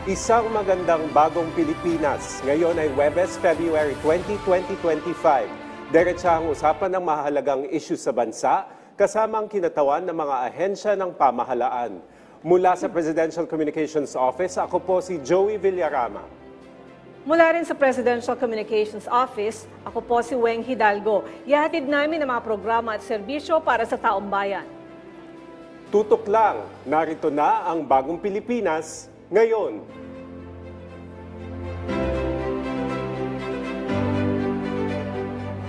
Isang magandang bagong Pilipinas. Ngayon ay Huwebes, February 20, 2025. Diretsa ang usapan ng mahalagang isyu sa bansa, kasama ang kinatawan ng mga ahensya ng pamahalaan. Mula sa Presidential Communications Office, ako po si Joey Villarama. Mula rin sa Presidential Communications Office, ako po si Weng Hidalgo. Ihatid namin ang mga programa at serbisyo para sa taong bayan. Tutok lang, narito na ang bagong Pilipinas ngayon.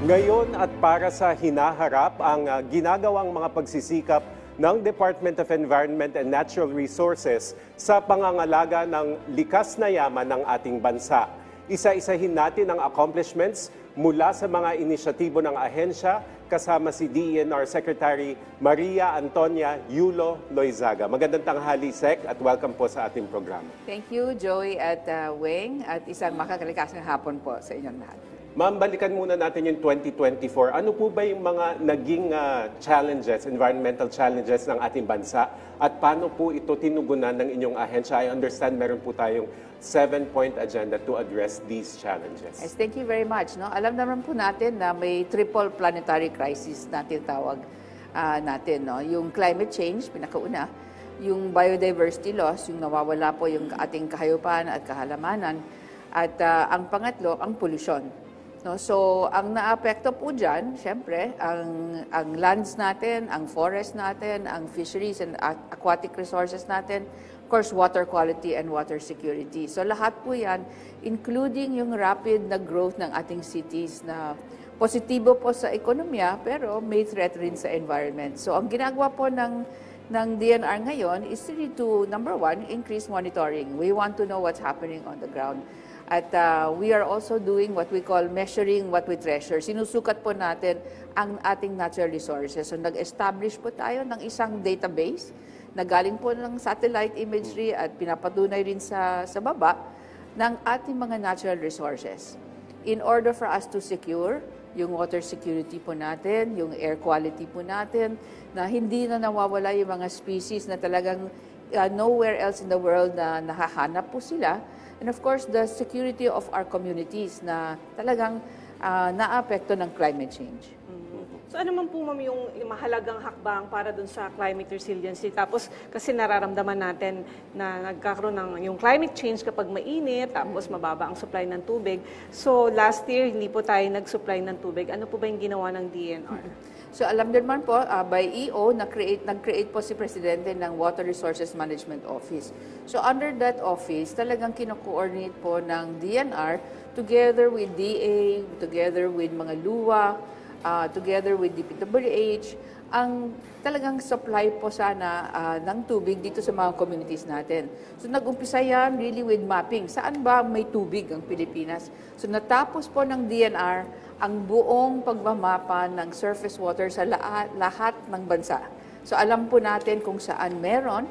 Ngayon at para sa hinaharap ang ginagawang mga pagsisikap ng Department of Environment and Natural Resources sa pangangalaga ng likas na yaman ng ating bansa. Isa-isahin natin ang accomplishments mula sa mga inisyatibo ng ahensya kasama si DENR Secretary Maria Antonia Yulo Loizaga. Magandang tanghali, Sec, at welcome po sa ating programa. Thank you, Joey at Weng, at isang makakalikasang hapon po sa inyong lahat. Ma'am, balikan muna natin yung 2024. Ano po ba yung mga naging challenges, environmental challenges ng ating bansa? At paano po ito tinugunan ng inyong ahensya? I understand meron po tayong 7-point agenda to address these challenges. Yes, thank you very much. No? Alam naman po natin na may triple planetary crisis na tinatawag natin. No? Yung climate change, pinakauna. Yung biodiversity loss, yung nawawala po yung ating kahayupan at kahalamanan. At ang pangatlo, ang pollution. No, so, ang naapekto po dyan, syempre, ang lands natin, ang forest natin, ang fisheries and aquatic resources natin, of course, water quality and water security. So, lahat po yan, including yung rapid na growth ng ating cities na positibo po sa ekonomiya, pero may threat rin sa environment. So, ang ginagawa po ng DNR ngayon is really to, number one, increase monitoring. We want to know what's happening on the ground. At we are also doing what we call measuring what we treasure. Sinusukat po natin ang ating natural resources. So nag-establish po tayo ng isang database na galing po ng satellite imagery at pinapatunay rin sa baba ng ating mga natural resources. In order for us to secure yung water security po natin, yung air quality po natin, na hindi na nawawala yung mga species na talagang nowhere else in the world na nahahanap po sila. And of course, the security of our communities na talagang naapekto ng climate change. So ano man po, ma'am, yung mahalagang hakbang para dun sa climate resiliency? Tapos kasi nararamdaman natin na nagkakaroon ng yung climate change kapag mainit, tapos mababa ang supply ng tubig. So last year, hindi po tayo nag-supply ng tubig. Ano po ba yung ginawa ng DNR? So alam din man po, by EO, nag-create po si Presidente ng Water Resources Management Office. So under that office, talagang kino-coordinate po ng DNR together with DA, together with mga luwa, together with DPWH, ang talagang supply po sana ng tubig dito sa mga communities natin. So nag-umpisa yan really with mapping. Saan ba may tubig ang Pilipinas? So natapos po ng DNR ang buong pagmamapa ng surface water sa lahat ng bansa. So alam po natin kung saan meron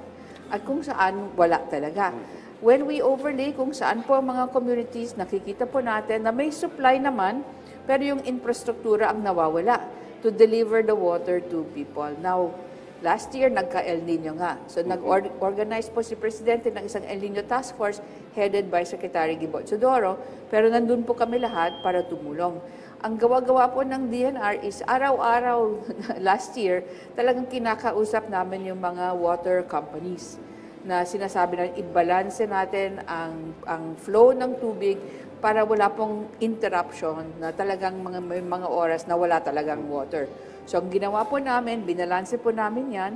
at kung saan wala talaga. When we overlay kung saan po mga communities, nakikita po natin na may supply naman, pero yung infrastruktura ang nawawala to deliver the water to people. Now, last year, nagka-El Nino nga. So, nag-organize po si Presidente ng isang El Nino Task Force headed by Secretary Gibo Chodoro, pero nandun po kami lahat para tumulong. Ang gawa-gawa po ng DNR is araw-araw last year, talagang kinakausap namin yung mga water companies na sinasabi na i-balance natin ang flow ng tubig para wala pong interruption na talagang may mga oras na wala talagang water. So ang ginawa po namin, binalanse po namin yan,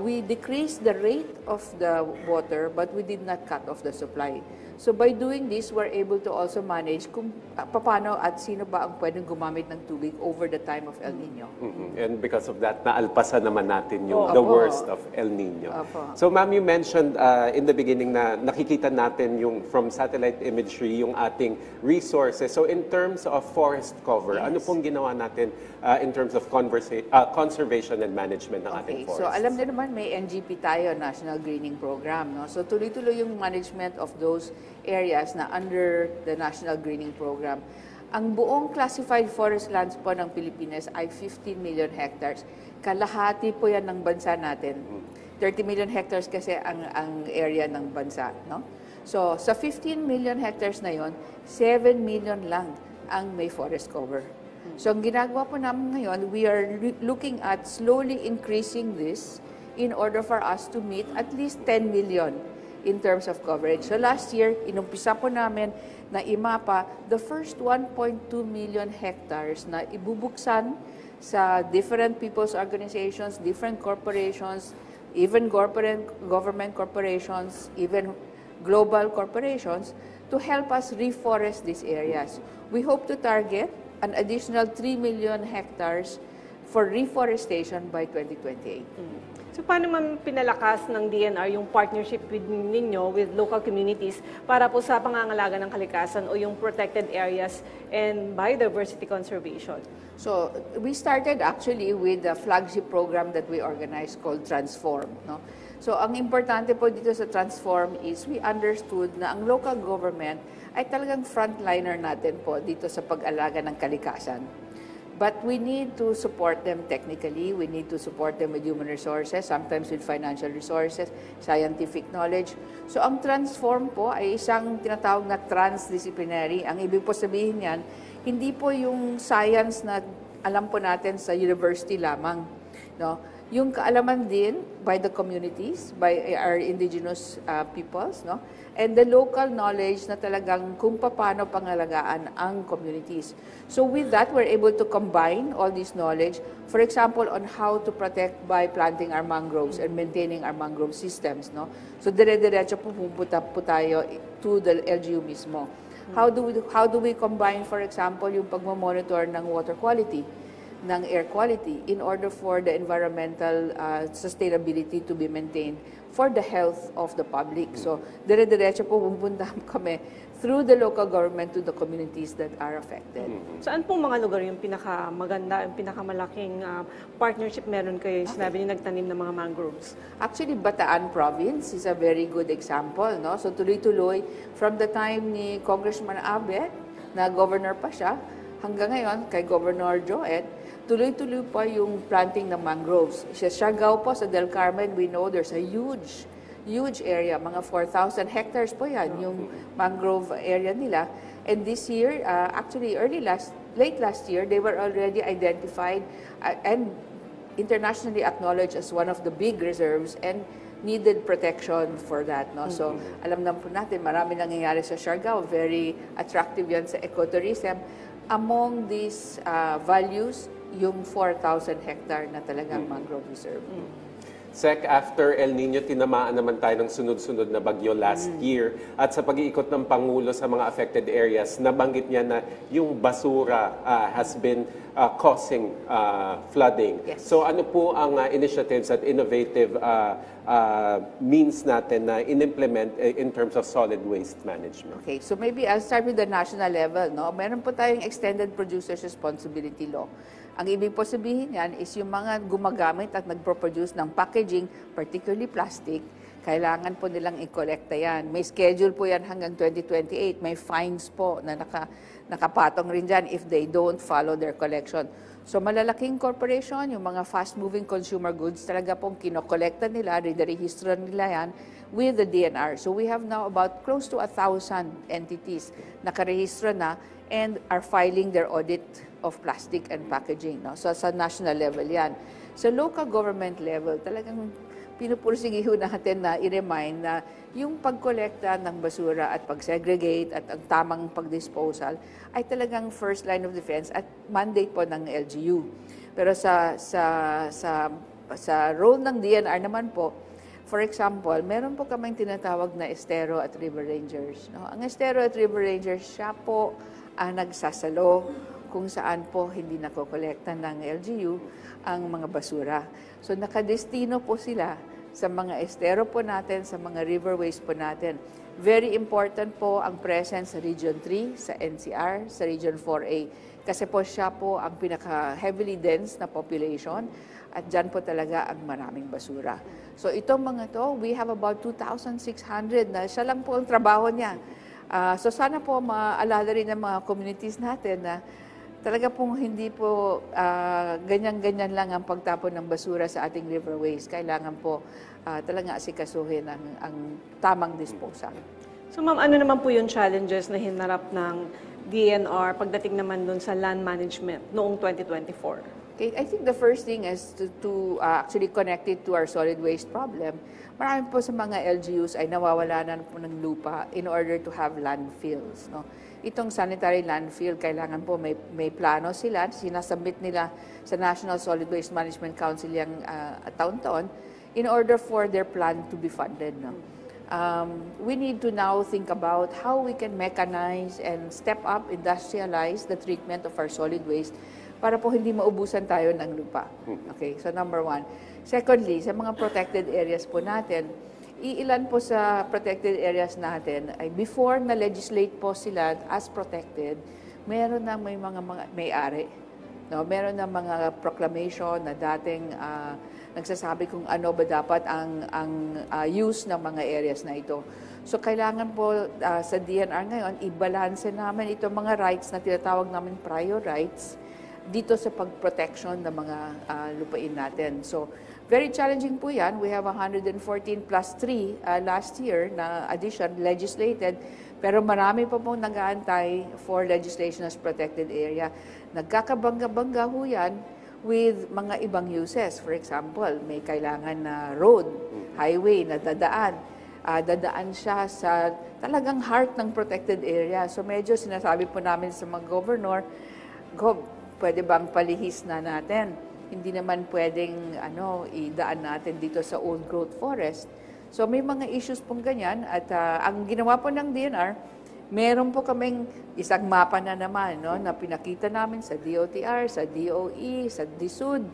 we decreased the rate of the water but we did not cut off the supply. So by doing this, we're able to also manage kung paano at sino ba ang pwedeng gumamit ng tubig over the time of El Nino. And because of that, naalpasan naman natin yung the worst of El Nino. So ma'am, you mentioned in the beginning na nakikita natin yung from satellite imagery yung ating resources. So in terms of forest cover, ano pong ginawa natin in terms of conservation and management ng ating forests? So alam niyo naman may NGP tayo, National Greening Program. No? So tuloy-tuloy yung management of those areas na under the National Greening Program. Ang buong classified forest lands po ng Pilipinas ay 15 million hectares. Kalahati po yan ng bansa natin. 30 million hectares kasi ang area ng bansa, no? So, sa 15 million hectares na yon, 7 million lang ang may forest cover. So, ang ginagawa po namin ngayon, we are looking at slowly increasing this in order for us to meet at least 10 million in terms of coverage. So, last year, inumpisa po namin na imapa the first 1.2 million hectares na ibubuksan sa different people's organizations, different corporations, even government corporations, even global corporations, to help us reforest these areas. We hope to target an additional 3 million hectares for reforestation by 2028. So paano man pinalakas ng DNR yung partnership ninyo with local communities para po sa pangangalaga ng kalikasan o yung protected areas and biodiversity conservation? So we started actually with the flagship program that we organized called Transform. No? So ang importante po dito sa Transform is we understood na ang local government ay talagang frontliner natin po dito sa pag-alaga ng kalikasan. But we need to support them technically, we need to support them with human resources, sometimes with financial resources, scientific knowledge. So ang Transform po ay isang tinatawag na transdisciplinary. Ang ibig po sabihin yan, hindi po yung science na alam po natin sa university lamang. No? Yung kaalaman din by the communities, by our indigenous peoples, no? And the local knowledge na talagang kung paano pangalagaan ang communities. So with that, we're able to combine all this knowledge, for example, on how to protect by planting our mangroves and maintaining our mangrove systems. No? So dire-diretso po pupunta po tayo to the LGU mismo. How do we combine, for example, yung pagmamonitor ng water quality, ng air quality, in order for the environmental sustainability to be maintained for the health of the public. So, dire-diretso po pupunta kami through the local government to the communities that are affected. Saan pong mga lugar yung pinakamaganda, yung pinakamalaking partnership meron kayo? Sinabi niyo nagtanim ng mga mangroves. Actually, Bataan Province is a very good example. No? So, tuloy-tuloy, from the time ni Congressman Abe, na governor pa siya, hanggang ngayon, kay Governor Joet, tuloy-tuloy pa yung planting ng mangroves. Sa Siargao po, sa Del Carmen, we know there's a huge area, mga 4,000 hectares po yan, yung mangrove area nila. And this year, actually late last year, they were already identified and internationally acknowledged as one of the big reserves and needed protection for that. No? So, alam naman po natin, marami nangyayari sa Siargao, very attractive yan sa ecotourism. Among these values, yung 4,000 hectare na talagang mangrove reserve. Sec, after El Nino, tinamaan naman tayo ng sunod-sunod na bagyo last year. At sa pag-iikot ng Pangulo sa mga affected areas, nabanggit niya na yung basura has been causing flooding. Yes. So ano po ang initiatives at innovative means natin na in-implement in terms of solid waste management? Okay, so maybe I'll start with the national level. No? Meron po tayong Extended Producer's Responsibility Law. Ang ibig po sabihin yan is yung mga gumagamit at nagpo-produce ng packaging, particularly plastic, kailangan po nilang i-collecta yan. May schedule po yan hanggang 2028. May fines po na nakapatong rin dyan if they don't follow their collection. So malalaking corporation, yung mga fast-moving consumer goods, talaga pong kinokolekta nila, rinarehistro nila yan with the DNR. So we have now about close to 1,000 entities na karehistro na and are filing their audit of plastic and packaging. No? So sa national level yan. Sa local government level, talagang pinupursigiho natin na i-remind na yung pagkolekta ng basura at pag-segregate at ang tamang pag-disposal ay talagang first line of defense at mandate po ng LGU. Pero sa role ng DNR naman po, for example, meron po kaming tinatawag na estero at river rangers. No? Ang estero at river rangers, siya po ang nagsasalo kung saan po hindi nakokolekta ng LGU ang mga basura. So nakadestino po sila sa mga estero po natin, sa mga riverways po natin. Very important po ang presence sa Region 3, sa NCR, sa Region 4A. Kasi po siya po ang pinaka-heavily dense na population at dyan po talaga ang maraming basura. So itong mga to, we have about 2,600 na siya lang po ang trabaho niya. So sana po maalala rin ng mga communities natin na talaga pong hindi po ganyan-ganyan lang ang pagtapon ng basura sa ating riverways. Kailangan po talaga asikasuhin ang tamang disposal. So ma'am, ano naman po yung challenges na hinarap ng DNR pagdating naman dun sa land management noong 2024? Okay, I think the first thing is to actually connect it to our solid waste problem. Marami po sa mga LGUs ay nawawala na po ng lupa in order to have landfills. No? Itong sanitary landfill, kailangan po may plano sila, sinasubmit nila sa National Solid Waste Management Council yung taon-taon in order for their plan to be funded. No? We need to now think about how we can mechanize and step up, industrialize the treatment of our solid waste para po hindi maubusan tayo ng lupa. Okay, so number one. Secondly, sa mga protected areas po natin, iilan po sa protected areas natin ay before na-legislate po sila as protected, meron na may mga may-ari. No? Meron na mga proclamation na dating nagsasabi kung ano ba dapat ang use ng mga areas na ito. So kailangan po sa DNR ngayon, i-balance namin itong mga rights na tinatawag namin prior rights dito sa pag-protection ng mga lupain natin. So very challenging po yan. We have 114 plus 3 last year na addition legislated, pero marami pa pong nag-aantay for legislation as protected area. Nagkakabangga-bangga ho yan with mga ibang uses. For example, may kailangan na road, highway na dadaan. Dadaan siya sa talagang heart ng protected area. So medyo sinasabi po namin sa mga governor, pwede bang palihis na natin? Hindi naman pwedeng idaan natin dito sa old growth forest. So may mga issues pong ganyan at ang ginawa po ng DNR, meron po kaming isang mapa na naman na pinakita namin sa DOTR, sa DOE, sa DSUD,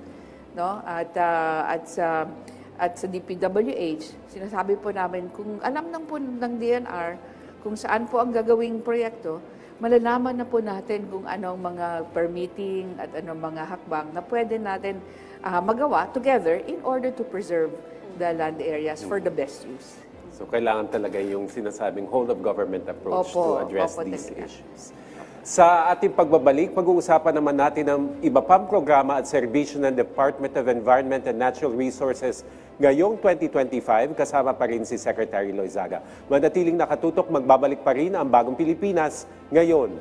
at sa DPWH. Sinasabi po namin kung alam po ng DNR kung saan po ang gagawing proyekto, malalaman na po natin kung anong mga permitting at anong mga hakbang na pwede natin magawa together in order to preserve the land areas for the best use. So kailangan talaga yung sinasabing whole-of-government approach to address these issues. Sa ating pagbabalik, pag-uusapan naman natin ang iba pang programa at serbisyo ng Department of Environment and Natural Resources ngayong 2025, kasama pa rin si Secretary Loizaga. Manatiling nakatutok, magbabalik pa rin ang Bagong Pilipinas ngayon.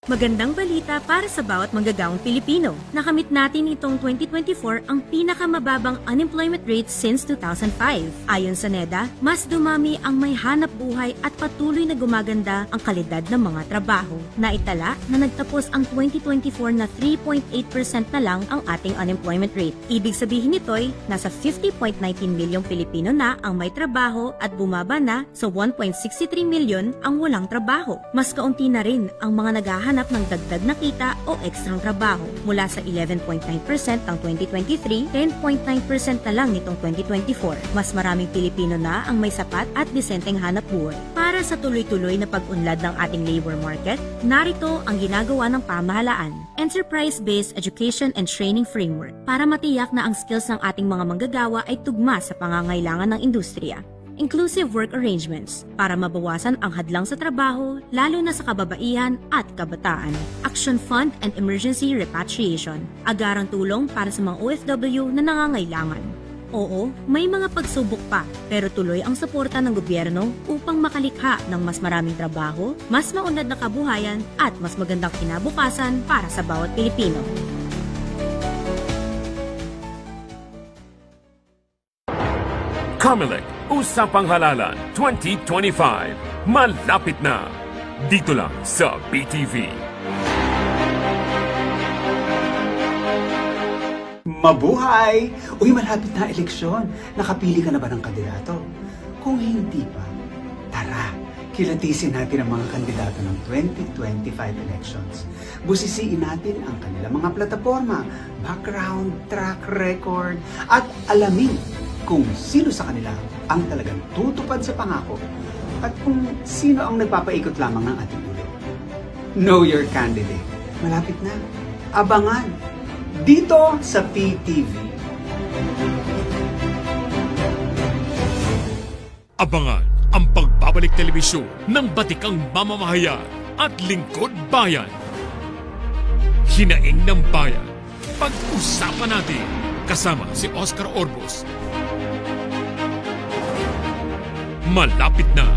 Magandang balita para sa bawat manggagawang Pilipino. Nakamit natin itong 2024 ang pinakamababang unemployment rate since 2005. Ayon sa NEDA, mas dumami ang may hanap buhay at patuloy na gumaganda ang kalidad ng mga trabaho. Naitala na nagtapos ang 2024 na 3.8% na lang ang ating unemployment rate. Ibig sabihin nito'y nasa 50.19 milyong Pilipino na ang may trabaho at bumaba na sa 1.63 milyon ang walang trabaho. Mas kaunti na rin ang mga naghahanap ng dagdag na kita o ekstrang trabaho. Mula sa 11.9% ang 2023, 10.9% na lang nitong 2024. Mas maraming Pilipino na ang may sapat at disenteng hanap buhay. Para sa tuloy-tuloy na pag-unlad ng ating labor market, narito ang ginagawa ng pamahalaan. Enterprise-based Education and Training Framework para matiyak na ang skills ng ating mga manggagawa ay tugma sa pangangailangan ng industriya. Inclusive work arrangements para mabawasan ang hadlang sa trabaho, lalo na sa kababaihan at kabataan. Action Fund and Emergency Repatriation, agarang tulong para sa mga OFW na nangangailangan. Oo, may mga pagsubok pa, pero tuloy ang suporta ng gobyerno upang makalikha ng mas maraming trabaho, mas maunlad na kabuhayan at mas magandang kinabukasan para sa bawat Pilipino. Comelec, Usapang Halalan 2025. Malapit na. Dito lang sa BTV. Mabuhay! Uy, malapit na eleksyon. Nakapili ka na ba ng kandidato? Kung hindi pa, tara, kilatisin natin ang mga kandidato ng 2025 elections. Busisiin natin ang kanilang mga plataforma, background, track record, at alamin kung sino sa kanila ang talagang tutupad sa pangako at kung sino ang nagpapaikot lamang ng ating ulo. Know your candidate. Malapit na. Abangan dito sa PTV. Abangan ang pagbabalik telebisyon ng batikang mamamahayan at lingkod bayan. Hinaing ng bayan. Pag-usapan natin Kasama si Oscar Orbos. Malapit na.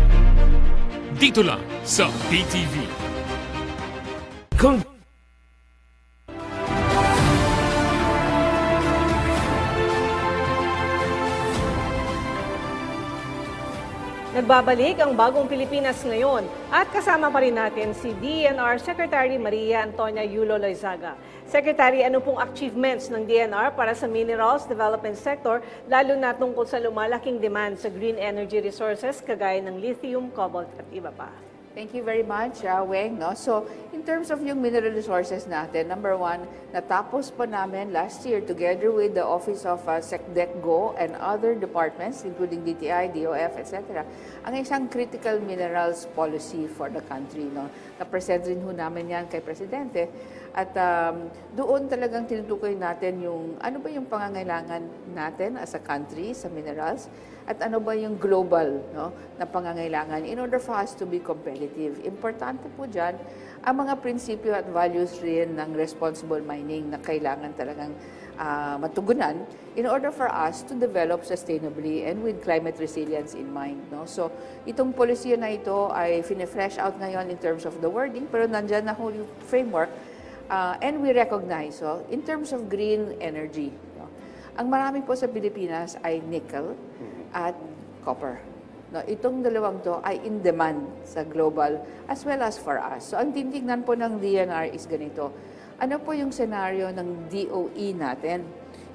Dito lang sa PTV. Nagbabalik ang Bagong Pilipinas ngayon at kasama pa rin natin si DENR Secretary Maria Antonia Yulo Loizaga. Secretary, ano pong achievements ng DENR para sa minerals development sector lalo na tungkol sa lumalaking demand sa green energy resources kagaya ng lithium, cobalt at iba pa? Thank you very much, Weng. No? So, in terms of yung mineral resources natin, number one, natapos po namin last year together with the Office of SecDecGo and other departments, including DTI, DOF, etc., ang isang critical minerals policy for the country. No? Na-present rin ho namin yan kay Presidente. At doon talagang tinutukoy natin yung ano ba yung pangangailangan natin as a country sa minerals at ano ba yung global na pangangailangan in order for us to be competitive. Importante po dyan ang mga prinsipyo at values rin ng responsible mining na kailangan talagang matugunan in order for us to develop sustainably and with climate resilience in mind. No? So, itong policy na ito ay fine-flesh out ngayon in terms of the wording, pero nandyan na whole framework. And we recognize, in terms of green energy, ang marami po sa Pilipinas ay nickel at copper. No, itong dalawang to ay in demand sa global as well as for us. So ang titignan po ng DENR is ganito. Ano po yung scenario ng DOE natin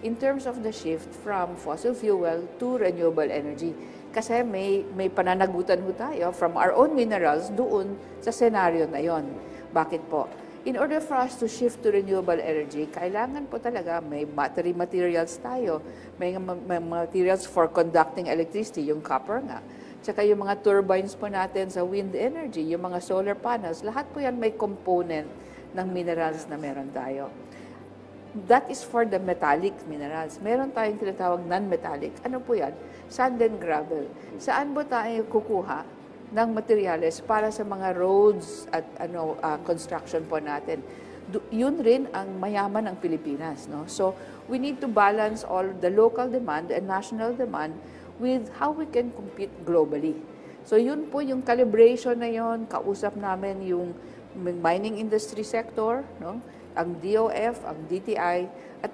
in terms of the shift from fossil fuel to renewable energy? Kasi may pananagutan ho tayo from our own minerals doon sa scenario na yon. Bakit po? In order for us to shift to renewable energy, kailangan po talaga may battery materials tayo. May materials for conducting electricity, yung copper nga. Tsaka yung mga turbines po natin sa wind energy, yung mga solar panels, lahat po yan may component ng minerals na meron tayo. That is for the metallic minerals. Meron tayong tinatawag non-metallic. Ano po yan? Sand and gravel. Saan po tayo kukuha ng materials para sa mga roads at construction po natin? Yun rin ang mayaman ng Pilipinas. No? So, we need to balance all the local demand and national demand with how we can compete globally. So, yun po yung calibration na yun. Kausap namin yung mining industry sector, no? Ang DOF, ang DTI, at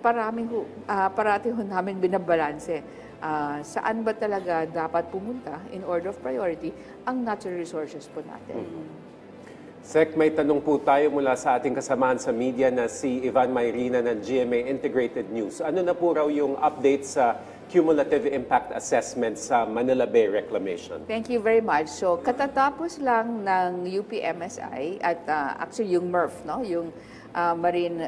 parati ho namin binabalanse. Saan ba talaga dapat pumunta in order of priority ang natural resources po natin. Sec, may tanong po tayo mula sa ating kasamahan sa media na si Ivan Mayrina ng GMA Integrated News. Ano na po raw yung update sa cumulative impact assessment sa Manila Bay Reclamation? Thank you very much. So, katatapos lang ng UPMSI at actually yung MRF, no? Yung Marine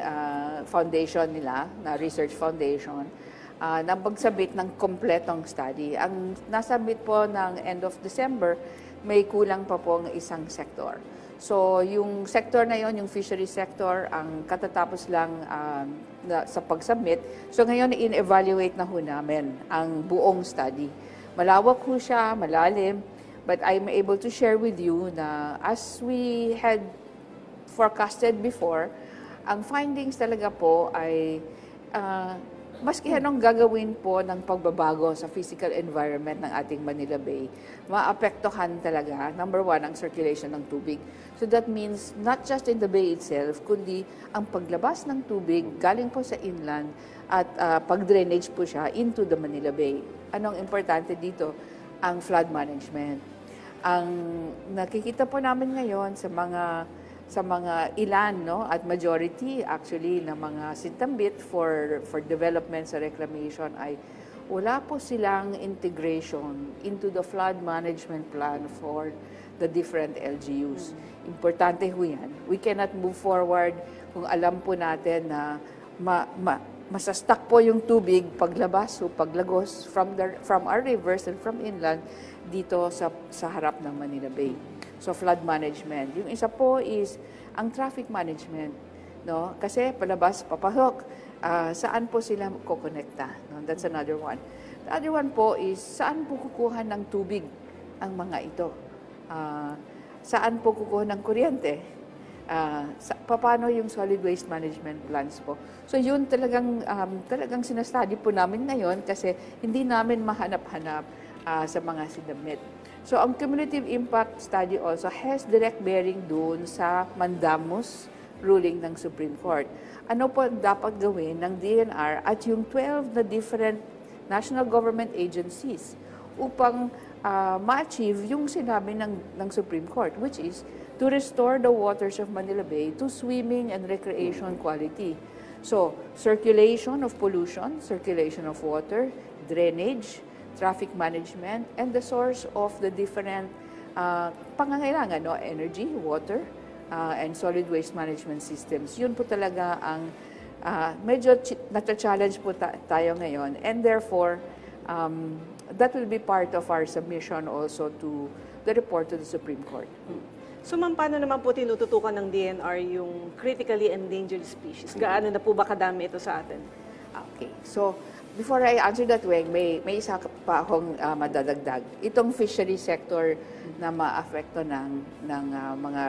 Foundation nila, na Research Foundation, na pagsabit ng kompletong study. Ang nasabit po ng end of December, may kulang pa po ang isang sector. So, yung sector na yon, yung fishery sector, ang katatapos lang sa pag-submit. So, ngayon, in-evaluate na ho namin ang buong study. Malawak ho siya, malalim, but I'm able to share with you na as we had forecasted before, ang findings talaga po ay maski anong gagawin po ng pagbabago sa physical environment ng ating Manila Bay, maapektuhan talaga, number one, ang circulation ng tubig. So that means not just in the bay itself, kundi ang paglabas ng tubig galing po sa inland at pag-drainage po siya into the Manila Bay. Anong importante dito? Ang flood management. Ang nakikita po namin ngayon sa mga ilan, no, at majority actually na mga sintambit for development sa reclamation ay wala po silang integration into the flood management plan for the different LGUs. Importante ho yan. We cannot move forward kung alam po natin na masastak po yung tubig paglabas o paglagos from our rivers and from inland dito sa harap ng Manila Bay. So, flood management. Yung isa po is ang traffic management. No? Kasi palabas, papasok, saan po sila kukonekta? No? That's another one. The other one po is saan po kukuha ng tubig ang mga ito? Saan po kukuha ng kuryente? paano yung solid waste management plans po. So yun talagang sinastudy po namin ngayon kasi hindi namin mahanap-hanap sa mga sinabmit. So ang cumulative impact study also has direct bearing doon sa mandamus ruling ng Supreme Court. Ano po dapat gawin ng DNR at yung 12 na different national government agencies upang ma-achieve yung sinabi ng Supreme Court, which is to restore the waters of Manila Bay to swimming and recreation quality. So, circulation of pollution, circulation of water, drainage, traffic management, and the source of the different pangangailangan, no? Energy, water, and solid waste management systems. Yun po talaga ang medyo nata-challenge po tayo ngayon. And therefore, that will be part of our submission also to the report to the Supreme Court. So ma'am, paano naman po tinututukan ng DNR yung critically endangered species? Gaano na po ba kadami ito sa atin? Okay. So, before I answer that, Weng, may isa pa akong madadagdag. Itong fishery sector na maapekto ng mga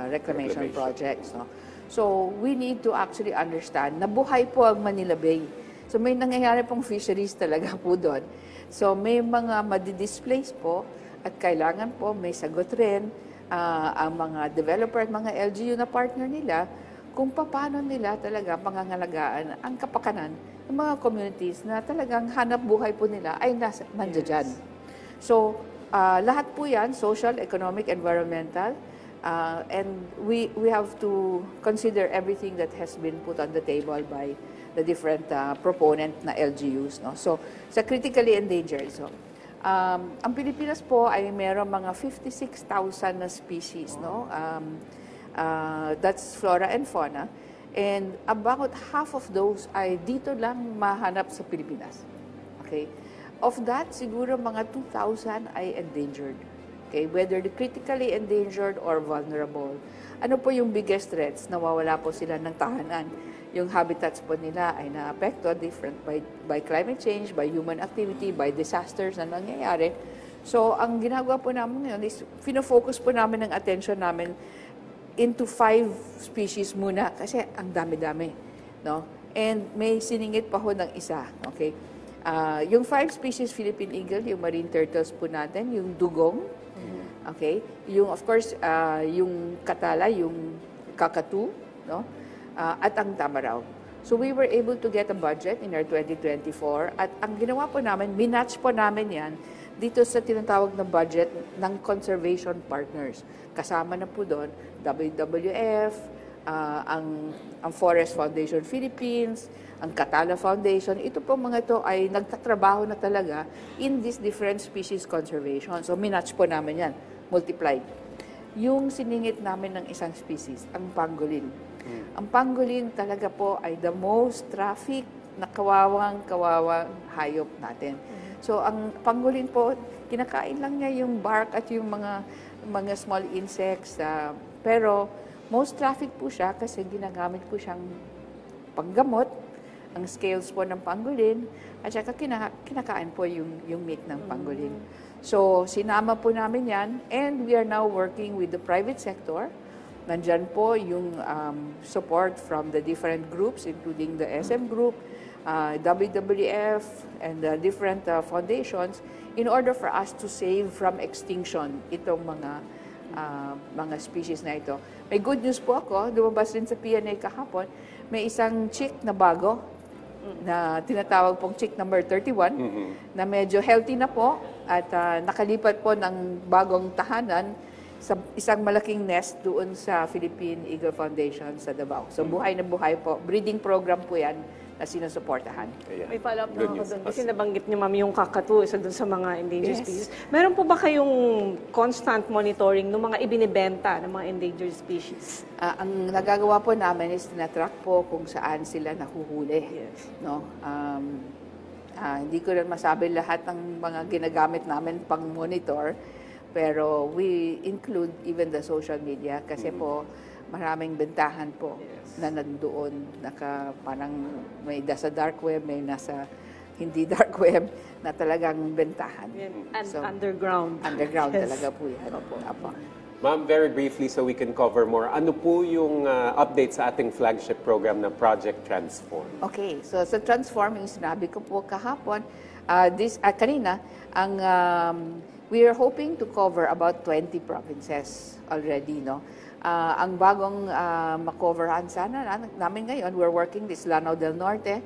reclamation projects. No? So, we need to actually understand na buhay po ang Manila Bay. So, may nangyayari pong fisheries talaga po doon. So, may mga madi-displace po at kailangan po may sagot rin ang mga developer at mga LGU na partner nila kung paano nila talaga pangangalagaan ang kapakanan ng mga communities na talagang hanap buhay po nila ay nandiyan. So, lahat po yan, social, economic, environmental, and we have to consider everything that has been put on the table by the different proponent na LGUs. No? So, sa critically endangered, so, ang Pilipinas po ay mayroong mga 56,000 na species. No? That's flora and fauna. And about half of those ay dito lang mahanap sa Pilipinas. Okay? Of that, siguro mga 2,000 ay endangered. Okay? Whether the critically endangered or vulnerable. Ano po yung biggest threats? Nawawala po sila ng tahanan. Yung habitats po nila ay naapekto different by climate change, by human activity, by disasters na nangyayari. So, ang ginagawa po namin ngayon is fino-focus po namin ng attention namin into 5 species muna kasi ang dami-dami, no? And may siningit pa ho ng isa, okay? Yung 5 species, Philippine eagle, yung marine turtles po natin, yung dugong, okay? Yung, of course, yung katala, yung kakatu, no? At ang tamaraw. So we were able to get a budget in our 2024 at ang ginawa po namin, minatch po namin yan dito sa tinatawag na budget ng conservation partners. Kasama na po doon, WWF, ang Forest Foundation Philippines, ang Katala Foundation. Ito po mga ito ay nagtatrabaho na talaga in this different species conservation. So minatch po namin yan, multiplied. Yung siningit namin ng isang species, ang pangolin. Ang pangolin talaga po ay the most traffic na kawawang hayop natin. So ang pangolin po, kinakain lang niya yung bark at yung mga small insects. Pero most traffic po siya kasi ginagamit po siyang panggamot, ang scales po ng pangolin, at saka kinakain po yung meat ng pangolin. So sinama po namin yan, and we are now working with the private sector. Nandyan po yung support from the different groups, including the SM Group, WWF, and the different foundations, in order for us to save from extinction itong mga species na ito. May good news po ako, lumabas rin sa PNA kahapon, may isang chick na bago, na tinatawag pong chick number 31, na medyo healthy na po, at nakalipat po ng bagong tahanan sa isang malaking nest doon sa Philippine Eagle Foundation sa Davao. So buhay na buhay po. Breeding program po yan na sinusuportahan. May follow-up na ako doon. Kasi nabanggit niyo, ma'am, yung kakatu, isa doon sa mga endangered species. Meron po ba kayong constant monitoring ng mga ibinibenta ng mga endangered species? Ang nagagawa po namin is tinatrack po kung saan sila nahuhuli. No? Hindi ko rin masabi lahat ng mga ginagamit namin pang monitor, pero we include even the social media kasi po maraming bentahan po na nandoon. Parang may nasa dark web, may nasa hindi dark web na talagang bentahan. And so, underground. Underground talaga po yan. Opo. Ma'am, very briefly so we can cover more, ano po yung update sa ating flagship program na Project Transform? Okay, so sa Transform, yung sinabi ko po kahapon, kanina, we are hoping to cover about 20 provinces already, no? Ang bagong makoverhan sana namin ngayon, we're working this Lanao del Norte.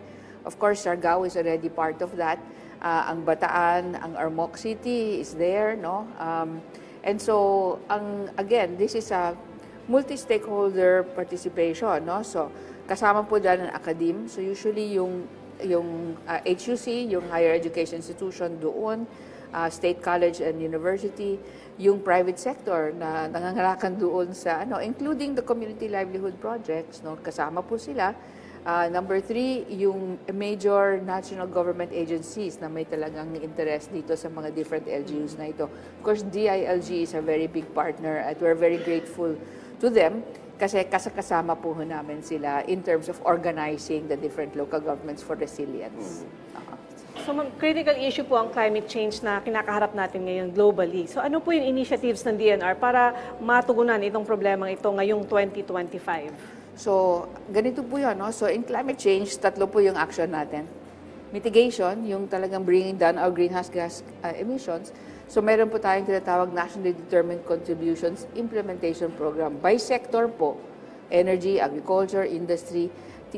Of course, Siargao is already part of that. Ang Bataan, ang Ormoc City is there, no? And so, again, this is a multi-stakeholder participation, no? So, kasama po dyan ang academe. So, usually yung HUC, yung higher education institution doon, state college and university, yung private sector na nangangalakan doon sa, including the community livelihood projects, no? Kasama po sila. Number 3, yung major national government agencies na may talagang interest dito sa mga different LGUs na ito. Of course, DILG is a very big partner at we're very grateful to them kasi kasama po namin sila in terms of organizing the different local governments for resilience. So, critical issue po ang climate change na kinakaharap natin ngayon globally. So, ano po yung initiatives ng DNR para matugunan itong problemang ito ngayong 2025? So, ganito po yun, no? So, in climate change, 3 po yung action natin. Mitigation, yung talagang bringing down our greenhouse gas emissions. So, meron po tayong tinatawag Nationally Determined Contributions Implementation Program. By sector po, energy, agriculture, industry,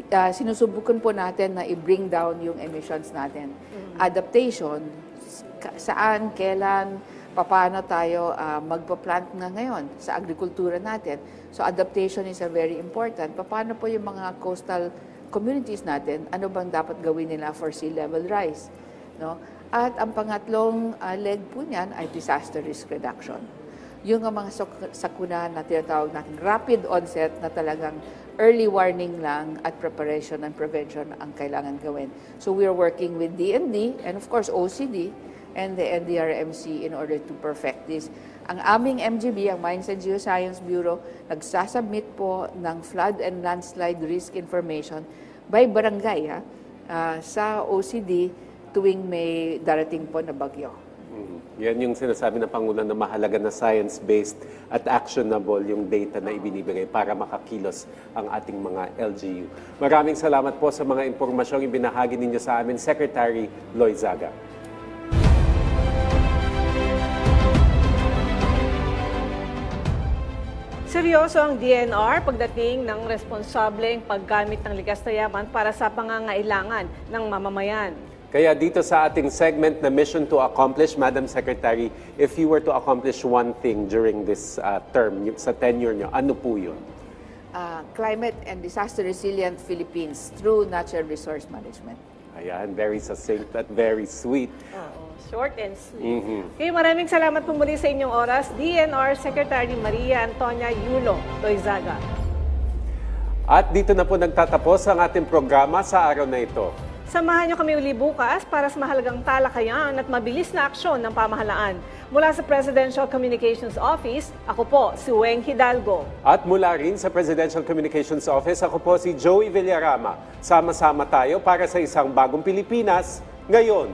sinusubukan po natin na i-bring down yung emissions natin. Adaptation, saan, kailan, paano tayo magpa-plant na ngayon sa agrikultura natin. So adaptation is a very important. Paano po yung mga coastal communities natin, ano bang dapat gawin nila for sea level rise? No? At ang pangatlong leg po niyan ay disaster risk reduction. Yung mga sakuna na tinatawag natin rapid onset na talagang early warning lang at preparation and prevention ang kailangan gawin. So we are working with DND and of course OCD and the NDRMC in order to perfect this. Ang aming MGB, ang Mines and Geoscience Bureau, nagsasubmit po ng flood and landslide risk information by barangay sa OCD tuwing may darating po na bagyo. Yan yung sinasabi ng Pangulo na mahalaga na science-based at actionable yung data na ibinibigay para makakilos ang ating mga LGU. Maraming salamat po sa mga impormasyong ibinahagi ninyo sa amin, Secretary Loizaga. Seryoso ang DNR pagdating ng responsableng paggamit ng likas na yaman para sa pangangailangan ng mamamayan. Kaya dito sa ating segment na Mission to Accomplish, Madam Secretary, if you were to accomplish one thing during this term, sa tenure nyo, ano po yun? Climate and disaster resilient Philippines through natural resource management. Ayan, very succinct at very sweet. Short and sweet. Okay, maraming salamat po muli sa inyong oras, DNR Secretary Maria Antonia Yulo Loizaga. At dito na po nagtatapos ang ating programa sa araw na ito. Samahan niyo kami uli bukas para sa mahalagang talakayan at mabilis na aksyon ng pamahalaan. Mula sa Presidential Communications Office, ako po si Weng Hidalgo. At mula rin sa Presidential Communications Office, ako po si Joey Villarama. Sama-sama tayo para sa isang bagong Pilipinas ngayon.